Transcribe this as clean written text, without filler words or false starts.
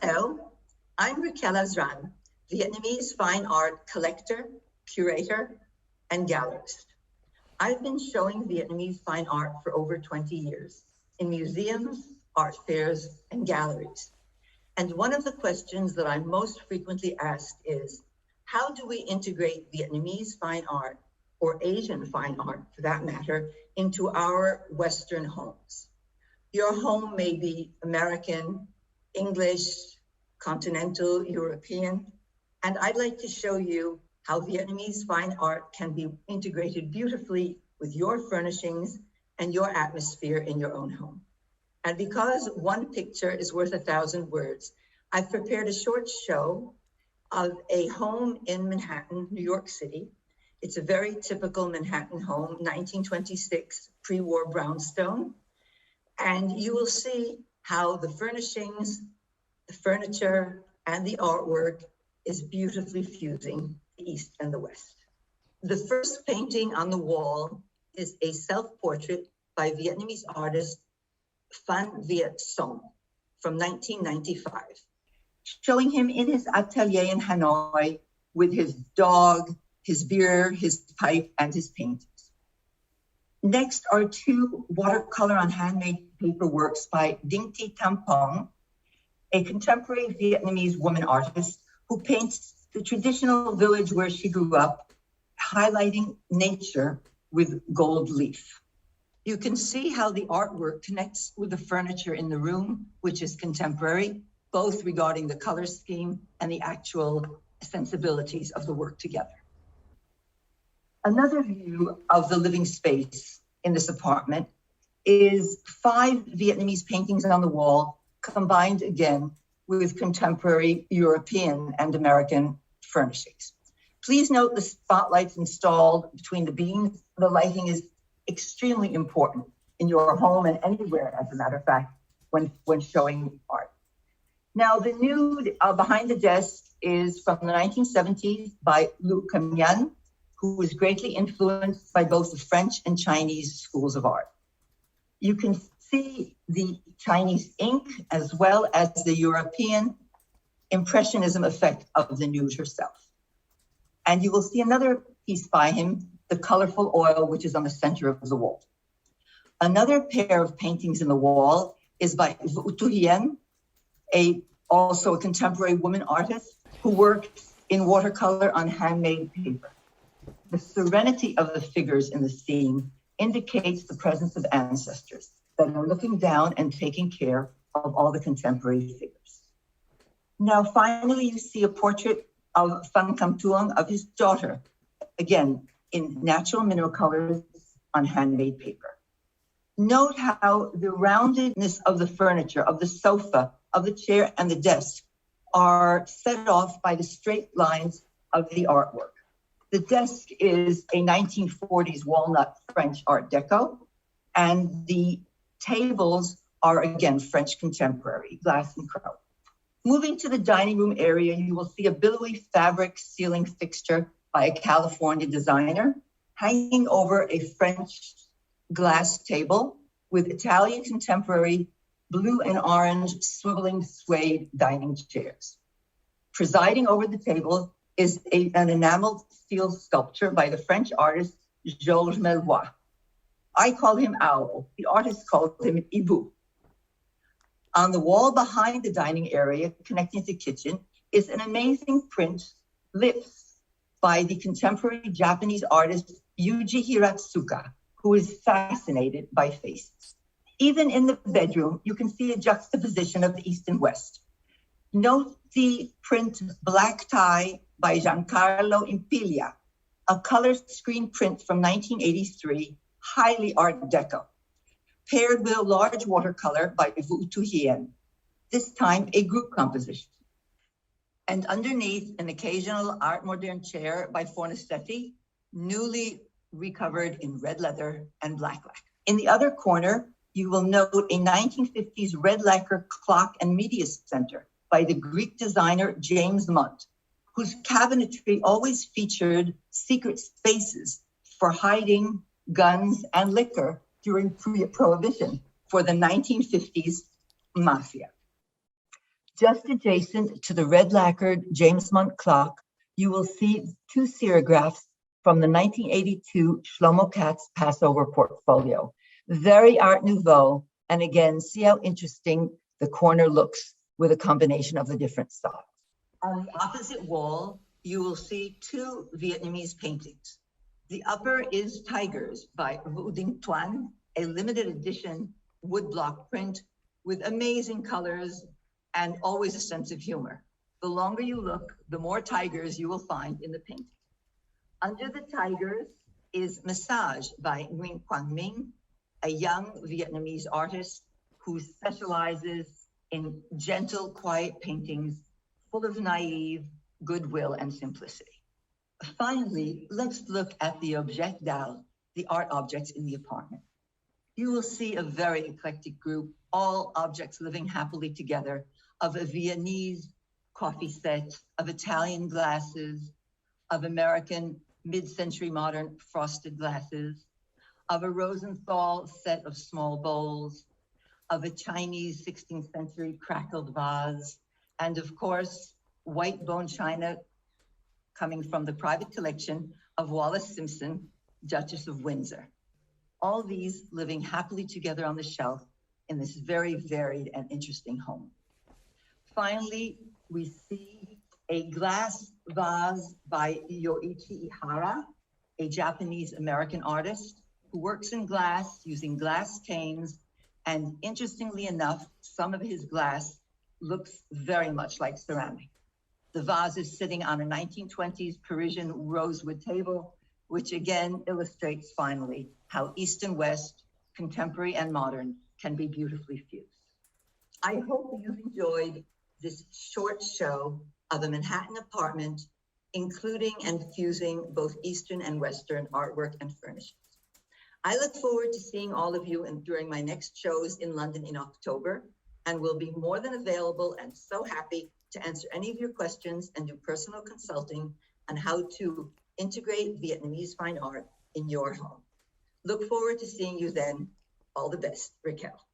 Hello, I'm Raquelle Azran, Vietnamese fine art collector, curator, and gallerist. I've been showing Vietnamese fine art for over 20 years in museums, art fairs, and galleries. And one of the questions that I'm most frequently asked is, how do we integrate Vietnamese fine art, or Asian fine art for that matter, into our Western homes? Your home may be American, English, continental, European, and I'd like to show you how Vietnamese fine art can be integrated beautifully with your furnishings and your atmosphere in your own home. And because one picture is worth 1,000 words, I've prepared a short show of a home in Manhattan, New York City. It's a very typical Manhattan home, 1926 pre-war brownstone. And you will see how the furnishings, the furniture, and the artwork is beautifully fusing the East and the West. The first painting on the wall is a self-portrait by Vietnamese artist Phan Viet Song from 1995, showing him in his atelier in Hanoi with his dog, his beer, his pipe, and his paintings. Next are two watercolor on handmade paper works by Dinh Thi Tam Pong, a contemporary Vietnamese woman artist who paints the traditional village where she grew up, highlighting nature with gold leaf. You can see how the artwork connects with the furniture in the room, which is contemporary, both regarding the color scheme and the actual sensibilities of the work together. Another view of the living space in this apartment is 5 Vietnamese paintings on the wall, combined again with contemporary European and American furnishings. Please note the spotlights installed between the beams. The lighting is extremely important in your home and anywhere, as a matter of fact, when showing art. Now, the nude behind the desk is from the 1970s by Lu Cam Nhan, who was greatly influenced by both the French and Chinese schools of art. You can see the Chinese ink as well as the European impressionism effect of the nude herself. And you will see another piece by him, the colorful oil, which is on the center of the wall. Another pair of paintings in the wall is by Vu Tu Hien, also a contemporary woman artist who works in watercolor on handmade paper. The serenity of the figures in the scene indicates the presence of ancestors that are looking down and taking care of all the contemporary figures. Now, finally, you see a portrait of Phan Cam Tuong, of his daughter, again, in natural mineral colors on handmade paper. Note how the roundedness of the furniture, of the sofa, of the chair, and the desk are set off by the straight lines of the artwork. The desk is a 1940s walnut French Art Deco, and the tables are, again, French contemporary, glass and crow. Moving to the dining room area, you will see a billowy fabric ceiling fixture by a California designer, hanging over a French glass table with Italian contemporary blue and orange swiveling suede dining chairs. Presiding over the table is an enameled steel sculpture by the French artist Georges Melvois. I call him Owl. The artist called him Ibu. On the wall behind the dining area connecting to the kitchen is an amazing print, Lips, by the contemporary Japanese artist Yuji Hiratsuka, who is fascinated by faces. Even in the bedroom, you can see a juxtaposition of the East and West. Note the print Black Tie by Giancarlo Impiglia, a color screen print from 1983, highly Art Deco, paired with a large watercolor by Vu Tu Hien, this time a group composition. And underneath, an occasional Art Moderne chair by Fornasetti, newly recovered in red leather and black lacquer. In the other corner, you will note a 1950s red lacquer clock and media center by the Greek designer James Munt, whose cabinetry always featured secret spaces for hiding guns and liquor during Prohibition for the 1950s mafia. Just adjacent to the red lacquered James Monk clock, you will see two serigraphs from the 1982 Shlomo Katz Passover portfolio. Very Art Nouveau, and again, see how interesting the corner looks with a combination of the different styles. On the opposite wall, you will see two Vietnamese paintings. The upper is Tigers by Vu Dinh Tuan, a limited edition woodblock print with amazing colors and always a sense of humor. The longer you look, the more tigers you will find in the painting. Under the tigers is Massage by Nguyen Quang Minh, a young Vietnamese artist who specializes in gentle, quiet paintings full of naive goodwill and simplicity. Finally, let's look at the objets d'art, the art objects in the apartment. You will see a very eclectic group, all objects living happily together, of a Viennese coffee set, of Italian glasses, of American mid-century modern frosted glasses, of a Rosenthal set of small bowls, of a Chinese 16th century crackled vase, and of course, white bone china coming from the private collection of Wallis Simpson, Duchess of Windsor. All these living happily together on the shelf in this very varied and interesting home. Finally, we see a glass vase by Yoichi Ihara, a Japanese-American artist who works in glass using glass canes, and interestingly enough, some of his glass looks very much like ceramic. The vase is sitting on a 1920s Parisian rosewood table, which again illustrates finally how East and West, contemporary and modern, can be beautifully fused. I hope you've enjoyed this short show of a Manhattan apartment, including and fusing both Eastern and Western artwork and furnishings. I look forward to seeing all of you during my next shows in London in October, and will be more than available and so happy to answer any of your questions and do personal consulting on how to integrate Vietnamese fine art in your home. Look forward to seeing you then. All the best, Raquelle.